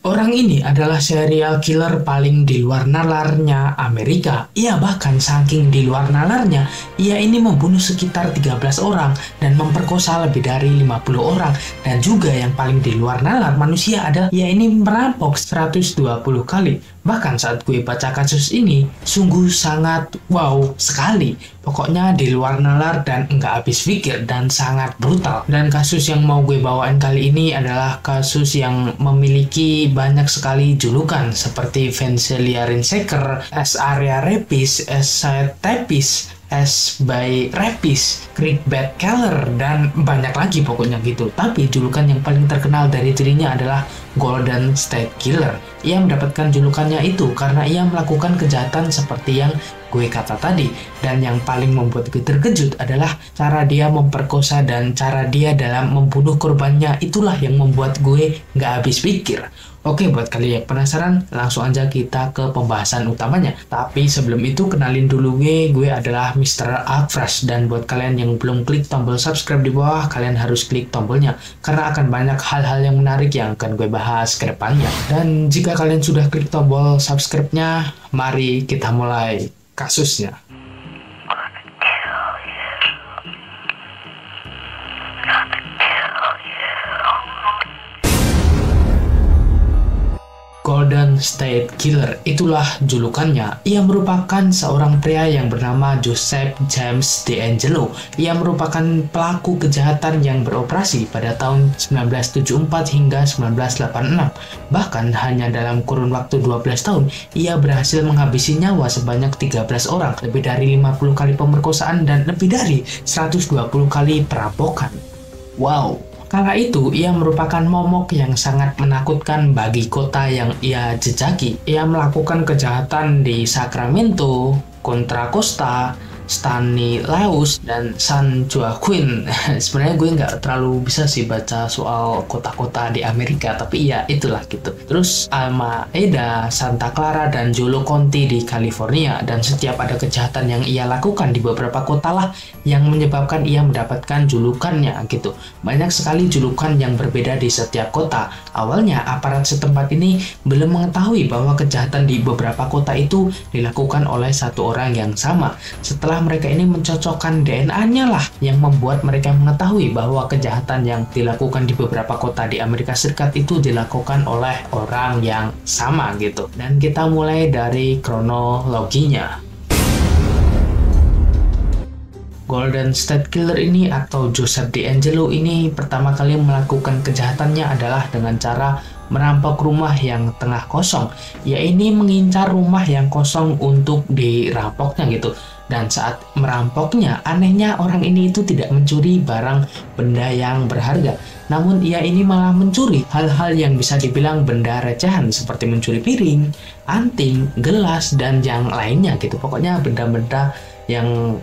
Orang ini adalah serial killer paling di luar nalarnya Amerika. Ia bahkan saking di luar nalarnya, ia ini membunuh sekitar 13 orang dan memperkosa lebih dari 50 orang. Dan juga yang paling di luar nalar manusia adalah ia ini merampok 120 kali. Bahkan saat gue baca kasus ini, sungguh sangat wow sekali. Pokoknya di luar nalar dan enggak habis pikir dan sangat brutal. Dan kasus yang mau gue bawain kali ini adalah kasus yang memiliki banyak sekali julukan seperti Vencelia Rinsecker, S. Area Rapis, S. Side Tapis, S. by Rapis, Crickbat Keller, dan banyak lagi pokoknya gitu. Tapi julukan yang paling terkenal dari dirinya adalah Golden State Killer. Ia mendapatkan julukannya itu karena ia melakukan kejahatan seperti yang gue kata tadi. Dan yang paling membuat gue terkejut adalah cara dia memperkosa dan cara dia dalam membunuh korbannya. Itulah yang membuat gue gak habis pikir. Oke, buat kalian yang penasaran, langsung aja kita ke pembahasan utamanya. Tapi sebelum itu, kenalin dulu gue adalah Mr. Akfresh. Dan buat kalian yang belum klik tombol subscribe di bawah, kalian harus klik tombolnya. Karena akan banyak hal-hal yang menarik yang akan gue bahas ke depannya. Dan jika kalian sudah klik tombol subscribe-nya, mari kita mulai kasusnya. Golden State Killer, itulah julukannya. Ia merupakan seorang pria yang bernama Joseph James DeAngelo. Ia merupakan pelaku kejahatan yang beroperasi pada tahun 1974 hingga 1986. Bahkan hanya dalam kurun waktu 12 tahun, ia berhasil menghabisi nyawa sebanyak 13 orang, lebih dari 50 kali pemerkosaan, dan lebih dari 120 kali perampokan. Wow! Kala itu, ia merupakan momok yang sangat menakutkan bagi kota yang ia jejaki. Ia melakukan kejahatan di Sacramento, Contra Costa, Stanislaus, dan San Joaquin. Sebenarnya gue nggak terlalu bisa sih baca soal kota-kota di Amerika, tapi ya itulah gitu. Terus Alameda, Santa Clara, dan Yolo County di California. Dan setiap ada kejahatan yang ia lakukan di beberapa kota lah yang menyebabkan ia mendapatkan julukannya gitu. Banyak sekali julukan yang berbeda di setiap kota. Awalnya aparat setempat ini belum mengetahui bahwa kejahatan di beberapa kota itu dilakukan oleh satu orang yang sama. Setelah mereka ini mencocokkan DNA-nya lah yang membuat mereka mengetahui bahwa kejahatan yang dilakukan di beberapa kota di Amerika Serikat itu dilakukan oleh orang yang sama gitu. Dan kita mulai dari kronologinya. Golden State Killer ini atau Joseph DeAngelo ini pertama kali melakukan kejahatannya adalah dengan cara merampok rumah yang tengah kosong. Ia ini mengincar rumah yang kosong untuk dirampoknya gitu. Dan saat merampoknya, anehnya orang ini itu tidak mencuri barang benda yang berharga. Namun ia ini malah mencuri hal-hal yang bisa dibilang benda recehan seperti mencuri piring, anting, gelas, dan yang lainnya gitu. Pokoknya benda-benda yang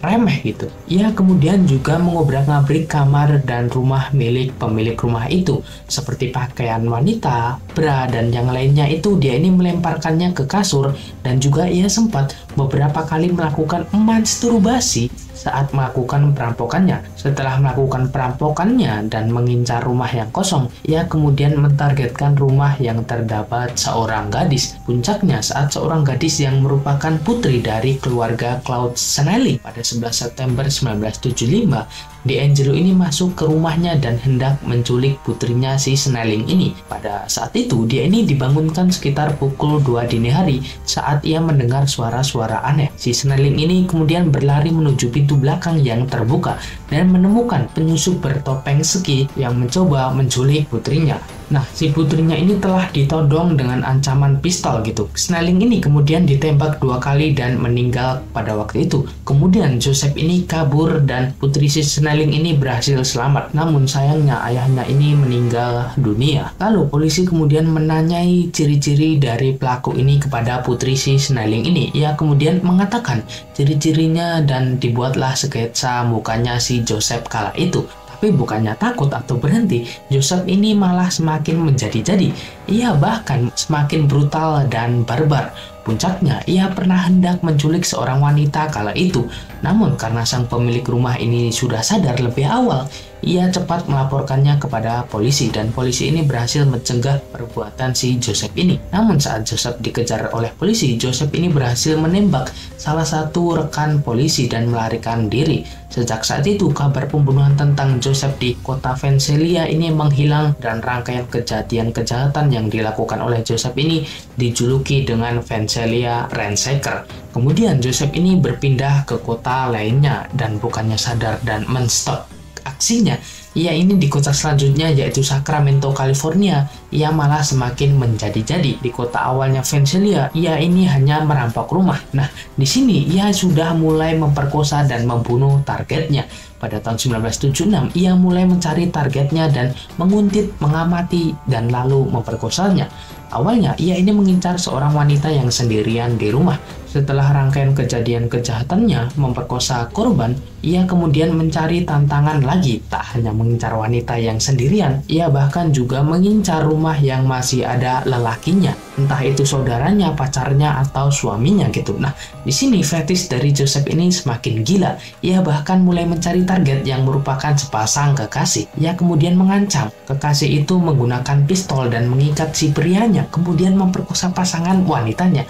remeh gitu. Ia kemudian juga mengobrak-ngabrik kamar dan rumah milik pemilik rumah itu, seperti pakaian wanita, bra, dan yang lainnya itu dia ini melemparkannya ke kasur. Dan juga ia sempat beberapa kali melakukan masturbasi saat melakukan perampokannya. Setelah melakukan perampokannya dan mengincar rumah yang kosong, ia kemudian mentargetkan rumah yang terdapat seorang gadis. Puncaknya saat seorang gadis yang merupakan putri dari keluarga Claude Snelling pada 11 September 1975, DeAngelo ini masuk ke rumahnya dan hendak menculik putrinya si Snelling ini. Pada saat itu, dia ini dibangunkan sekitar pukul 2 dini hari saat ia mendengar suara-suara aneh. Si Snelling ini kemudian berlari menuju pintu belakang yang terbuka dan menemukan penyusup bertopeng ski yang mencoba menculik putrinya. Nah, si putrinya ini telah ditodong dengan ancaman pistol gitu. Snelling ini kemudian ditembak 2 kali dan meninggal pada waktu itu. Kemudian Joseph ini kabur dan putri si Snelling ini berhasil selamat. Namun sayangnya ayahnya ini meninggal dunia. Lalu polisi kemudian menanyai ciri-ciri dari pelaku ini kepada putri si Snelling ini. Ia kemudian mengatakan ciri-cirinya dan dibuatlah sketsa mukanya si Joseph kala itu. Tapi bukannya takut atau berhenti, Joseph ini malah semakin menjadi-jadi. Ia bahkan semakin brutal dan barbar. Puncaknya, ia pernah hendak menculik seorang wanita kala itu. Namun karena sang pemilik rumah ini sudah sadar lebih awal, ia cepat melaporkannya kepada polisi dan polisi ini berhasil mencegah perbuatan si Joseph ini. Namun saat Joseph dikejar oleh polisi, Joseph ini berhasil menembak salah satu rekan polisi dan melarikan diri. Sejak saat itu, kabar pembunuhan tentang Joseph di kota Vancelia ini menghilang dan rangkaian kejahatan yang dilakukan oleh Joseph ini dijuluki dengan Vancelia Ransacker. Kemudian Joseph ini berpindah ke kota lainnya dan bukannya sadar dan menstop aksinya, ia ini di kota selanjutnya yaitu Sacramento, California, ia malah semakin menjadi-jadi. Di kota awalnya Vancelia, ia ini hanya merampok rumah. Nah, di sini ia sudah mulai memperkosa dan membunuh targetnya. Pada tahun 1976, ia mulai mencari targetnya dan menguntit, mengamati, dan lalu memperkosanya. Awalnya, ia ini mengincar seorang wanita yang sendirian di rumah. Setelah rangkaian kejadian kejahatannya memperkosa korban, ia kemudian mencari tantangan lagi. Tak hanya mengincar wanita yang sendirian, ia bahkan juga mengincar rumah yang masih ada lelakinya. Entah itu saudaranya, pacarnya, atau suaminya gitu. Nah, di sini fetish dari Joseph ini semakin gila. Ia bahkan mulai mencari target yang merupakan sepasang kekasih. Ia kemudian mengancam kekasih itu menggunakan pistol dan mengikat si prianya, kemudian memperkosa pasangan wanitanya.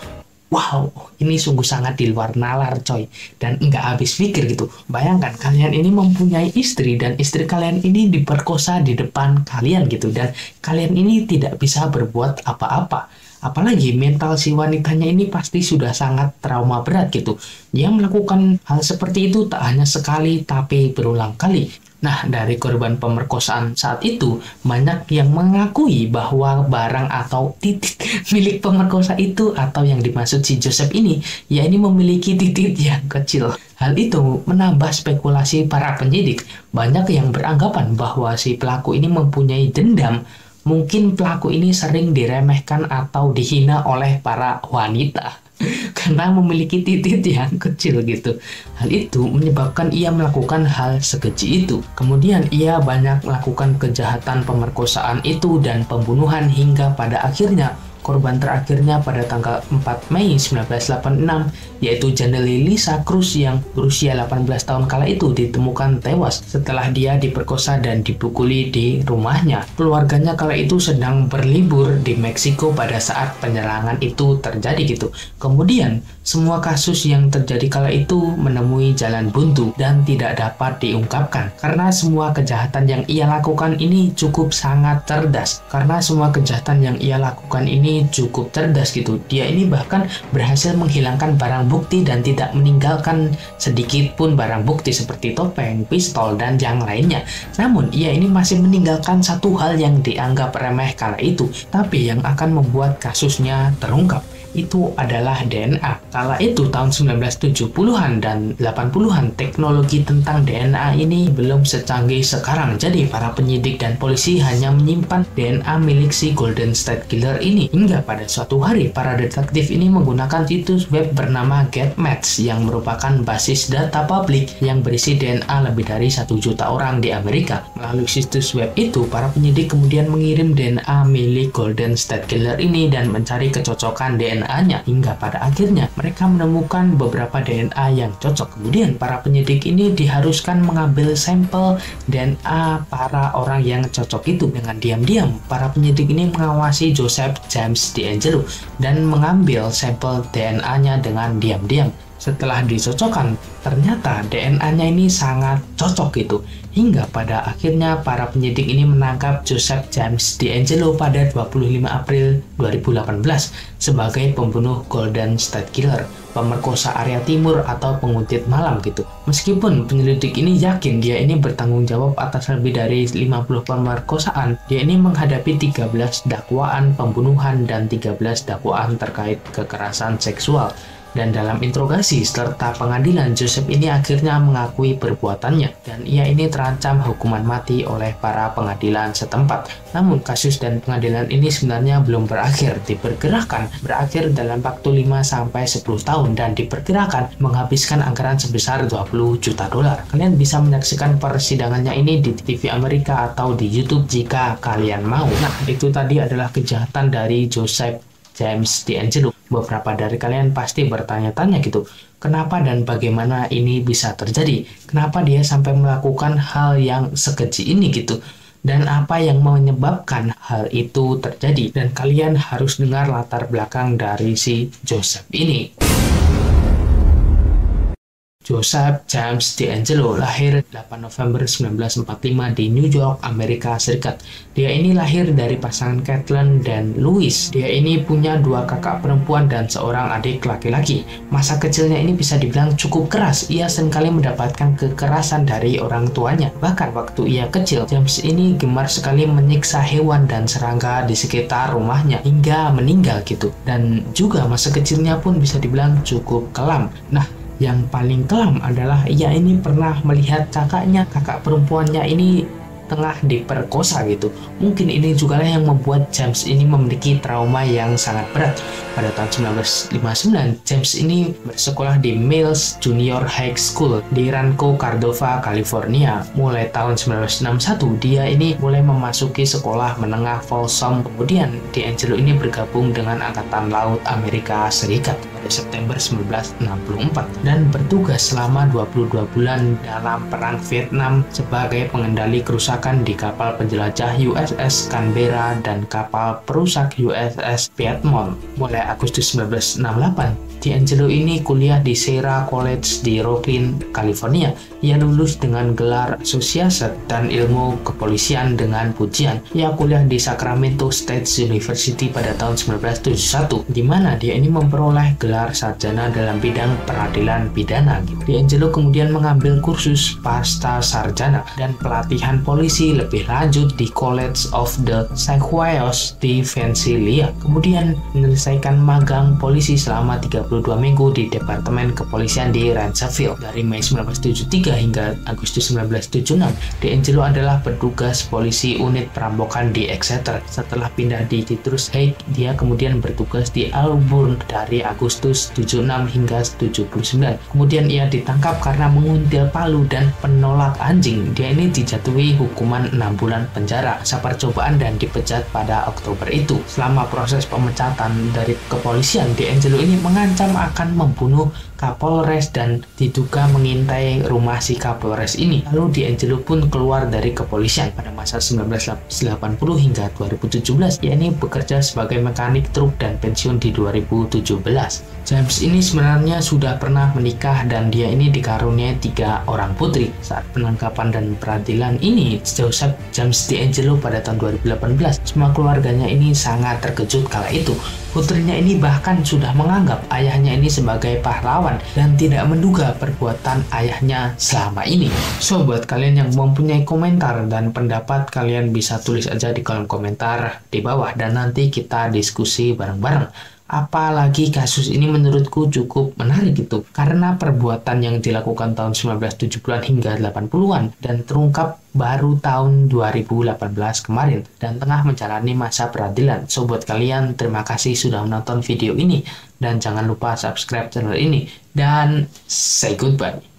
Wow, ini sungguh sangat di luar nalar coy, dan nggak habis pikir gitu. Bayangkan kalian ini mempunyai istri dan istri kalian ini diperkosa di depan kalian gitu, dan kalian ini tidak bisa berbuat apa-apa. Apalagi mental si wanitanya ini pasti sudah sangat trauma berat gitu. Dia melakukan hal seperti itu tak hanya sekali tapi berulang kali. Nah, dari korban pemerkosaan saat itu, banyak yang mengakui bahwa barang atau titik milik pemerkosa itu atau yang dimaksud si Joseph ini, ya ini memiliki titik yang kecil. Hal itu menambah spekulasi para penyidik. Banyak yang beranggapan bahwa si pelaku ini mempunyai dendam. Mungkin pelaku ini sering diremehkan atau dihina oleh para wanita karena memiliki titik yang kecil gitu. Hal itu menyebabkan ia melakukan hal sekeji itu. Kemudian ia banyak melakukan kejahatan pemerkosaan itu dan pembunuhan hingga pada akhirnya korban terakhirnya pada tanggal 4 Mei 1986 yaitu Janelle Lisa Cruz yang berusia 18 tahun kala itu ditemukan tewas setelah dia diperkosa dan dipukuli di rumahnya. Keluarganya kala itu sedang berlibur di Meksiko pada saat penyerangan itu terjadi gitu. Kemudian semua kasus yang terjadi kala itu menemui jalan buntu dan tidak dapat diungkapkan karena semua kejahatan yang ia lakukan ini cukup sangat cerdas. Karena semua kejahatan yang ia lakukan ini cukup cerdas gitu. Dia ini bahkan berhasil menghilangkan barang bukti dan tidak meninggalkan sedikit pun barang bukti seperti topeng, pistol, dan yang lainnya. Namun ia ini masih meninggalkan satu hal yang dianggap remeh kala itu, tapi yang akan membuat kasusnya terungkap. Itu adalah DNA. Kala itu tahun 1970-an dan 80-an teknologi tentang DNA ini belum secanggih sekarang. Jadi para penyidik dan polisi hanya menyimpan DNA milik si Golden State Killer ini. Hingga pada suatu hari para detektif ini menggunakan situs web bernama GetMatch yang merupakan basis data publik yang berisi DNA lebih dari 1 juta orang di Amerika. Melalui situs web itu para penyidik kemudian mengirim DNA milik Golden State Killer ini dan mencari kecocokan DNA-nya, hingga pada akhirnya mereka menemukan beberapa DNA yang cocok. Kemudian para penyidik ini diharuskan mengambil sampel DNA para orang yang cocok itu. Dengan diam-diam para penyidik ini mengawasi Joseph James DeAngelo dan mengambil sampel DNA-nya dengan diam-diam. Setelah dicocokkan, ternyata DNA-nya ini sangat cocok gitu. Hingga pada akhirnya para penyidik ini menangkap Joseph James DeAngelo pada 25 April 2018 sebagai pembunuh Golden State Killer, pemerkosa area timur atau penguntit malam gitu. Meskipun penyelidik ini yakin dia ini bertanggung jawab atas lebih dari 50 pemerkosaan, dia ini menghadapi 13 dakwaan pembunuhan dan 13 dakwaan terkait kekerasan seksual. Dan dalam interogasi serta pengadilan, Joseph ini akhirnya mengakui perbuatannya dan ia ini terancam hukuman mati oleh para pengadilan setempat. Namun kasus dan pengadilan ini sebenarnya belum berakhir, diperkirakan berakhir dalam waktu 5-10 tahun dan diperkirakan menghabiskan anggaran sebesar 20 juta dolar. Kalian bisa menyaksikan persidangannya ini di TV Amerika atau di YouTube jika kalian mau. Nah, itu tadi adalah kejahatan dari Joseph James DeAngelo. Beberapa dari kalian pasti bertanya-tanya gitu, Kenapa dan bagaimana ini bisa terjadi? Kenapa dia sampai melakukan hal yang sekeji ini gitu? Dan apa yang menyebabkan hal itu terjadi? Dan kalian harus dengar latar belakang dari si Joseph ini. Joseph James DeAngelo lahir 8 November 1945 di New York, Amerika Serikat. Dia ini lahir dari pasangan Kathleen dan Louis. Dia ini punya 2 kakak perempuan dan seorang adik laki-laki. Masa kecilnya ini bisa dibilang cukup keras. Ia seringkali mendapatkan kekerasan dari orang tuanya. Bahkan waktu ia kecil, James ini gemar sekali menyiksa hewan dan serangga di sekitar rumahnya hingga meninggal gitu. Dan juga masa kecilnya pun bisa dibilang cukup kelam. Nah, yang paling kelam adalah ia ini pernah melihat kakak perempuannya ini tengah diperkosa gitu. Mungkin ini juga lah yang membuat James ini memiliki trauma yang sangat berat. Pada tahun 1959, James ini bersekolah di Mills Junior High School di Rancho Cordova, California. Mulai tahun 1961, dia ini mulai memasuki sekolah menengah Folsom. Kemudian, DeAngelo ini bergabung dengan Angkatan Laut Amerika Serikat pada September 1964 dan bertugas selama 22 bulan dalam Perang Vietnam sebagai pengendali kerusakan di kapal penjelajah USS Canberra dan kapal perusak USS Piedmont. Mulai Agustus 1968, DeAngelo ini kuliah di Sierra College di Rocklin, California. Ia lulus dengan gelar Associate dan ilmu kepolisian dengan pujian. Ia kuliah di Sacramento State University pada tahun 1971, di mana dia ini memperoleh gelar sarjana dalam bidang peradilan pidana. DeAngelo kemudian mengambil kursus pasca sarjana dan pelatihan polisi lebih lanjut di College of the Squires di Vandalia. Kemudian menyelesaikan magang polisi selama 32 minggu di Departemen Kepolisian di Rancherville. Dari Mei 1973 hingga Agustus 1976, DeAngelo adalah petugas polisi unit perampokan di Exeter. Setelah pindah di Citrus Heights, dia kemudian bertugas di Auburn dari Agustus 76 hingga 79. Kemudian ia ditangkap karena menguntil palu dan penolak anjing. Dia ini dijatuhi hukuman 6 bulan penjara, masa percobaan dan dipecat pada Oktober itu. Selama proses pemecatan dari kepolisian, DeAngelo ini mengancam akan membunuh Kapolres dan diduga mengintai rumah si Kapolres ini. Lalu DeAngelo pun keluar dari kepolisian pada masa 1980 hingga 2017. Ia ini bekerja sebagai mekanik truk dan pensiun di 2017. James ini sebenarnya sudah pernah menikah dan dia ini dikaruniai 3 orang putri. Saat penangkapan dan peradilan ini, Joseph James DeAngelo pada tahun 2018, semua keluarganya ini sangat terkejut kala itu. Putrinya ini bahkan sudah menganggap ayahnya ini sebagai pahlawan dan tidak menduga perbuatan ayahnya selama ini. So, buat kalian yang mempunyai komentar dan pendapat, kalian bisa tulis aja di kolom komentar di bawah dan nanti kita diskusi bareng-bareng. Apalagi kasus ini menurutku cukup menarik gitu, karena perbuatan yang dilakukan tahun 1970-an hingga 80-an dan terungkap baru tahun 2018 kemarin dan tengah menjalani masa peradilan. So, buat kalian, terima kasih sudah menonton video ini dan jangan lupa subscribe channel ini dan say goodbye.